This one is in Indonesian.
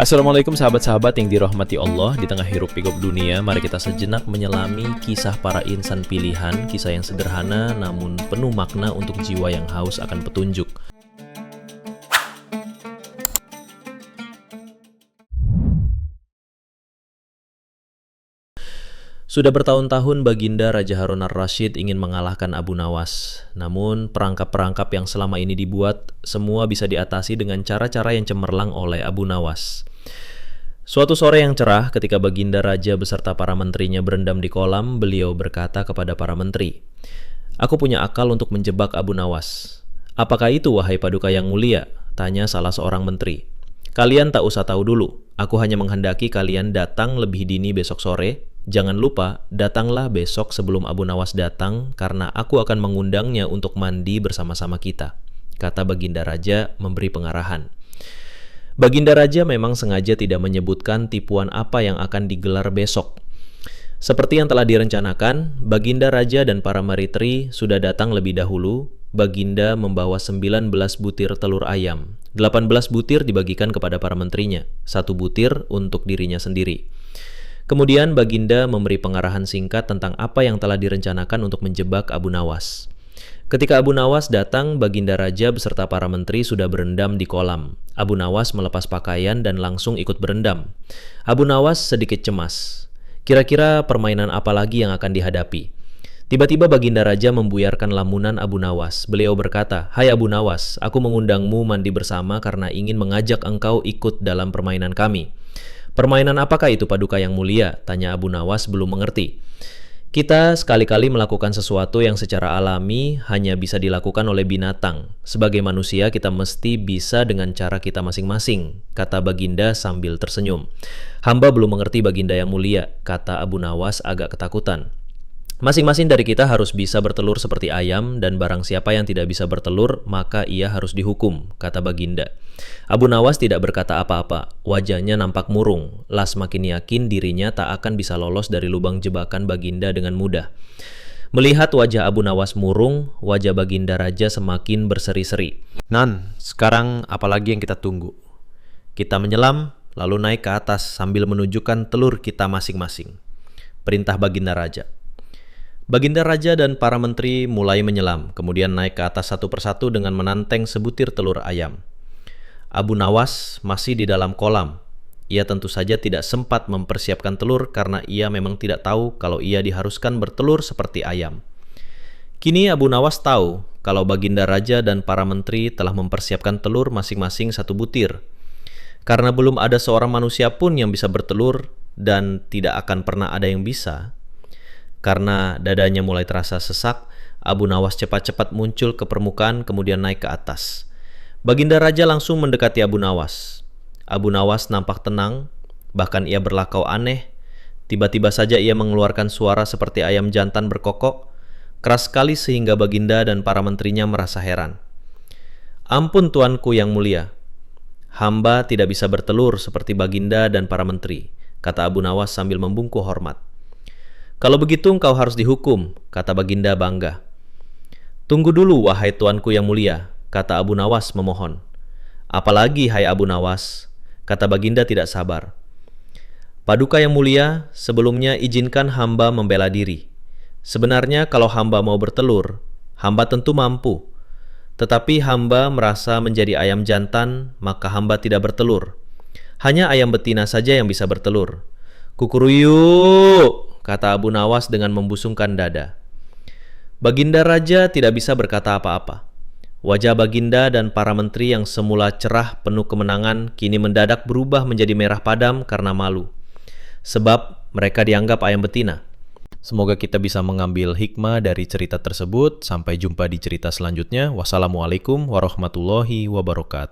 Assalamualaikum sahabat-sahabat yang dirahmati Allah. Di tengah hiruk pikuk dunia, mari kita sejenak menyelami kisah para insan pilihan. Kisah yang sederhana namun penuh makna untuk jiwa yang haus akan petunjuk. Sudah bertahun-tahun Baginda Raja Harun ar-Rasyid ingin mengalahkan Abu Nawas. Namun perangkap-perangkap yang selama ini dibuat semua bisa diatasi dengan cara-cara yang cemerlang oleh Abu Nawas. Suatu sore yang cerah ketika Baginda Raja beserta para menterinya berendam di kolam, beliau berkata kepada para menteri, "Aku punya akal untuk menjebak Abu Nawas." "Apakah itu, wahai Paduka yang mulia?" tanya salah seorang menteri. "Kalian tak usah tahu dulu. Aku hanya menghendaki kalian datang lebih dini besok sore. Jangan lupa, datanglah besok sebelum Abu Nawas datang, karena aku akan mengundangnya untuk mandi bersama-sama kita," kata Baginda Raja memberi pengarahan. Baginda Raja memang sengaja tidak menyebutkan tipuan apa yang akan digelar besok. Seperti yang telah direncanakan, Baginda Raja dan para maritri sudah datang lebih dahulu. Baginda membawa 19 butir telur ayam. 18 butir dibagikan kepada para menterinya, 1 butir untuk dirinya sendiri. Kemudian Baginda memberi pengarahan singkat tentang apa yang telah direncanakan untuk menjebak Abu Nawas. Ketika Abu Nawas datang, Baginda Raja beserta para menteri sudah berendam di kolam. Abu Nawas melepas pakaian dan langsung ikut berendam. Abu Nawas sedikit cemas. Kira-kira permainan apa lagi yang akan dihadapi? Tiba-tiba Baginda Raja membuyarkan lamunan Abu Nawas. Beliau berkata, "Hai Abu Nawas, aku mengundangmu mandi bersama karena ingin mengajak engkau ikut dalam permainan kami." "Permainan apakah itu, Paduka yang mulia?" tanya Abu Nawas belum mengerti. "Kita sekali-kali melakukan sesuatu yang secara alami hanya bisa dilakukan oleh binatang. Sebagai manusia kita mesti bisa dengan cara kita masing-masing," kata Baginda sambil tersenyum. "Hamba belum mengerti, Baginda yang mulia," kata Abu Nawas agak ketakutan. "Masing-masing dari kita harus bisa bertelur seperti ayam, dan barang siapa yang tidak bisa bertelur, maka ia harus dihukum," kata Baginda. Abu Nawas tidak berkata apa-apa. Wajahnya nampak murung. Las makin yakin dirinya tak akan bisa lolos dari lubang jebakan Baginda dengan mudah. Melihat wajah Abu Nawas murung, wajah Baginda Raja semakin berseri-seri. "Nan, sekarang apalagi yang kita tunggu? Kita menyelam, lalu naik ke atas sambil menunjukkan telur kita masing-masing," perintah Baginda Raja. Baginda Raja dan para menteri mulai menyelam, kemudian naik ke atas satu persatu dengan menanteng sebutir telur ayam. Abu Nawas masih di dalam kolam. Ia tentu saja tidak sempat mempersiapkan telur karena ia memang tidak tahu kalau ia diharuskan bertelur seperti ayam. Kini Abu Nawas tahu kalau Baginda Raja dan para menteri telah mempersiapkan telur masing-masing 1 butir. Karena belum ada seorang manusia pun yang bisa bertelur dan tidak akan pernah ada yang bisa. Karena dadanya mulai terasa sesak, Abu Nawas cepat-cepat muncul ke permukaan kemudian naik ke atas. Baginda Raja langsung mendekati Abu Nawas. Abu Nawas nampak tenang, bahkan ia berlakau aneh. Tiba-tiba saja ia mengeluarkan suara seperti ayam jantan berkokok, keras sekali sehingga Baginda dan para menterinya merasa heran. "Ampun tuanku yang mulia, hamba tidak bisa bertelur seperti Baginda dan para menteri," kata Abu Nawas sambil membungkuk hormat. "Kalau begitu engkau harus dihukum," kata Baginda bangga. "Tunggu dulu, wahai tuanku yang mulia," kata Abu Nawas memohon. "Apalagi, hai Abu Nawas?" kata Baginda tidak sabar. "Paduka yang mulia, sebelumnya izinkan hamba membela diri. Sebenarnya kalau hamba mau bertelur, hamba tentu mampu. Tetapi hamba merasa menjadi ayam jantan, maka hamba tidak bertelur. Hanya ayam betina saja yang bisa bertelur." "Kukuruyu," kata Abu Nawas dengan membusungkan dada. Baginda Raja tidak bisa berkata apa-apa. Wajah Baginda dan para menteri yang semula cerah penuh kemenangan kini mendadak berubah menjadi merah padam karena malu. Sebab mereka dianggap ayam betina. Semoga kita bisa mengambil hikmah dari cerita tersebut. Sampai jumpa di cerita selanjutnya. Wassalamualaikum warahmatullahi wabarakatuh.